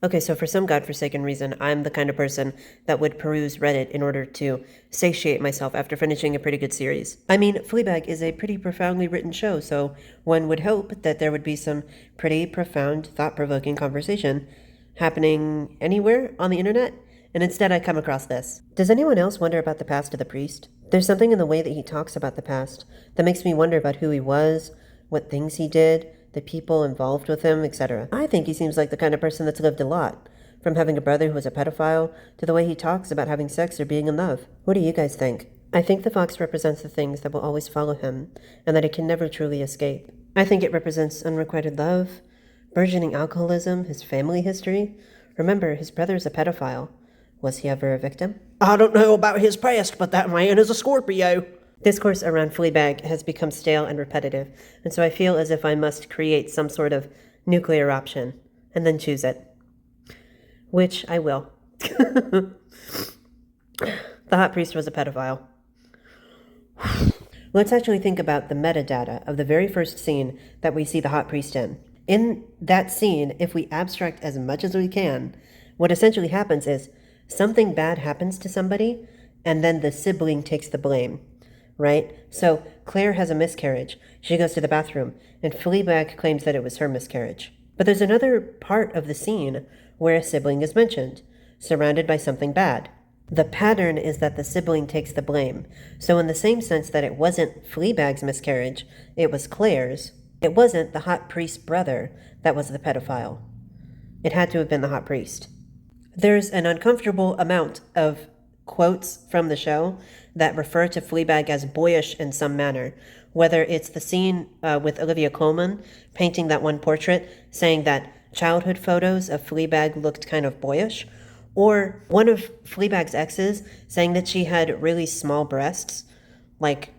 Okay, so for some godforsaken reason, I'm the kind of person that would peruse Reddit in order to satiate myself after finishing a pretty good series. I mean, Fleabag is a pretty profoundly written show, so one would hope that there would be some pretty profound, thought-provoking conversation happening anywhere on the internet, and instead I come across this. Does anyone else wonder about the past of the priest? There's something in the way that he talks about the past that makes me wonder about who he was, what things he did, the people involved with him, etc. I think he seems like the kind of person that's lived a lot, from having a brother who was a pedophile to the way he talks about having sex or being in love. What do you guys think? I think the fox represents the things that will always follow him, and that he can never truly escape. I think it represents unrequited love, burgeoning alcoholism, his family history. Remember, his brother's a pedophile. Was he ever a victim? I don't know about his past, but that man is a Scorpio. Discourse around Fleabag has become stale and repetitive, and so I feel as if I must create some sort of nuclear option, and then choose it. Which I will. The hot priest was a pedophile. Let's actually think about the metadata of the very first scene that we see the hot priest in. In that scene, if we abstract as much as we can, what essentially happens is something bad happens to somebody, and then the sibling takes the blame. Right? So Claire has a miscarriage. She goes to the bathroom, and Fleabag claims that it was her miscarriage. But there's another part of the scene where a sibling is mentioned, surrounded by something bad. The pattern is that the sibling takes the blame. So in the same sense that it wasn't Fleabag's miscarriage, it was Claire's, it wasn't the hot priest's brother that was the pedophile. It had to have been the hot priest. There's an uncomfortable amount of quotes from the show that refer to Fleabag as boyish in some manner, whether it's the scene with Olivia Colman painting that one portrait saying that childhood photos of Fleabag looked kind of boyish, or one of Fleabag's exes saying that she had really small breasts. Like,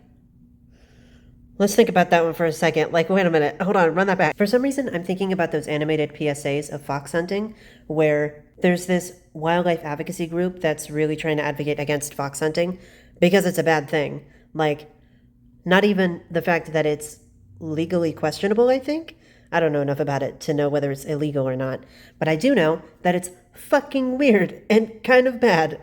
let's think about that one for a second. Like, wait a minute, hold on, run that back. For some reason, I'm thinking about those animated PSAs of fox hunting, where there's this wildlife advocacy group that's really trying to advocate against fox hunting because it's a bad thing. Like, not even the fact that it's legally questionable, I think. I don't know enough about it to know whether it's illegal or not, but I do know that it's fucking weird and kind of bad.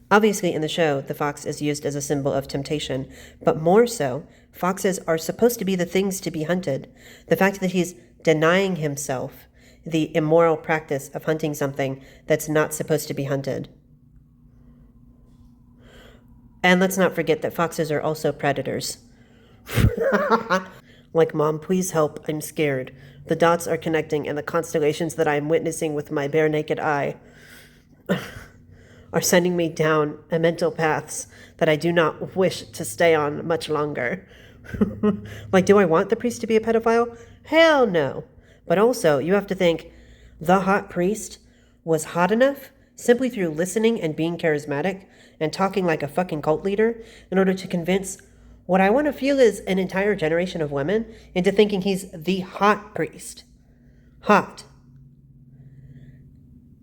Obviously, in the show, the fox is used as a symbol of temptation, but more so, foxes are supposed to be the things to be hunted. The fact that he's denying himself the immoral practice of hunting something that's not supposed to be hunted. And let's not forget that foxes are also predators. Like, Mom, please help, I'm scared. The dots are connecting, and the constellations that I am witnessing with my bare naked eye are sending me down a mental paths that I do not wish to stay on much longer. Like, do I want the priest to be a pedophile? Hell no. But also, you have to think, the hot priest was hot enough simply through listening and being charismatic and talking like a fucking cult leader in order to convince what I want to feel is an entire generation of women into thinking he's the hot priest. Hot.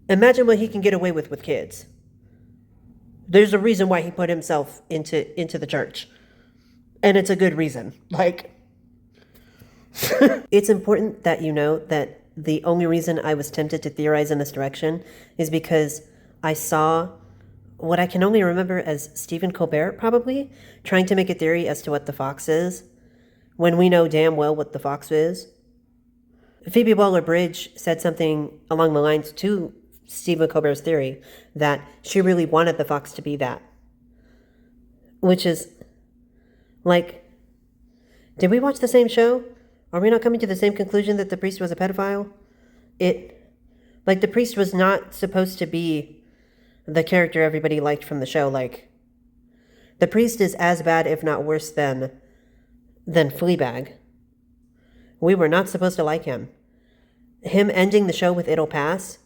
Imagine what he can get away with kids. There's a reason why he put himself into the church. And it's a good reason. Like, it's important that you know that the only reason I was tempted to theorize in this direction is because I saw what I can only remember as Stephen Colbert, probably, trying to make a theory as to what the fox is, when we know damn well what the fox is. Phoebe Waller-Bridge said something along the lines to Stephen Colbert's theory that she really wanted the fox to be that. Which is, like, did we watch the same show? Are we not coming to the same conclusion that the priest was a pedophile? The priest was not supposed to be the character everybody liked from the show. Like, the priest is as bad, if not worse, than Fleabag. We were not supposed to like him. Him ending the show with "It'll pass,"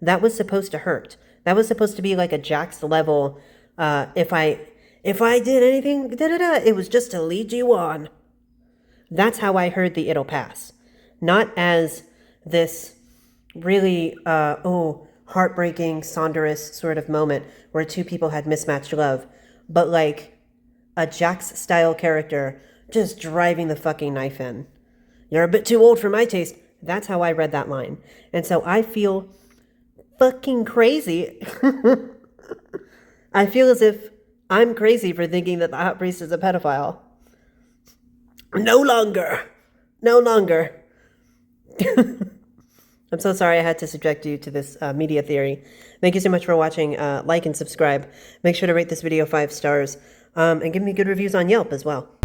that was supposed to hurt. That was supposed to be like a Jax level, if I did anything, it was just to lead you on. That's how I heard the "It'll pass." Not as this really, heartbreaking, Saunders sort of moment where two people had mismatched love, but like a Jax-style character just driving the fucking knife in. You're a bit too old for my taste. That's how I read that line. And so I feel fucking crazy. I feel as if I'm crazy for thinking that the hot priest is a pedophile. No longer. No longer. I'm so sorry I had to subject you to this media theory. Thank you so much for watching. Like and subscribe. Make sure to rate this video 5 stars and give me good reviews on Yelp as well.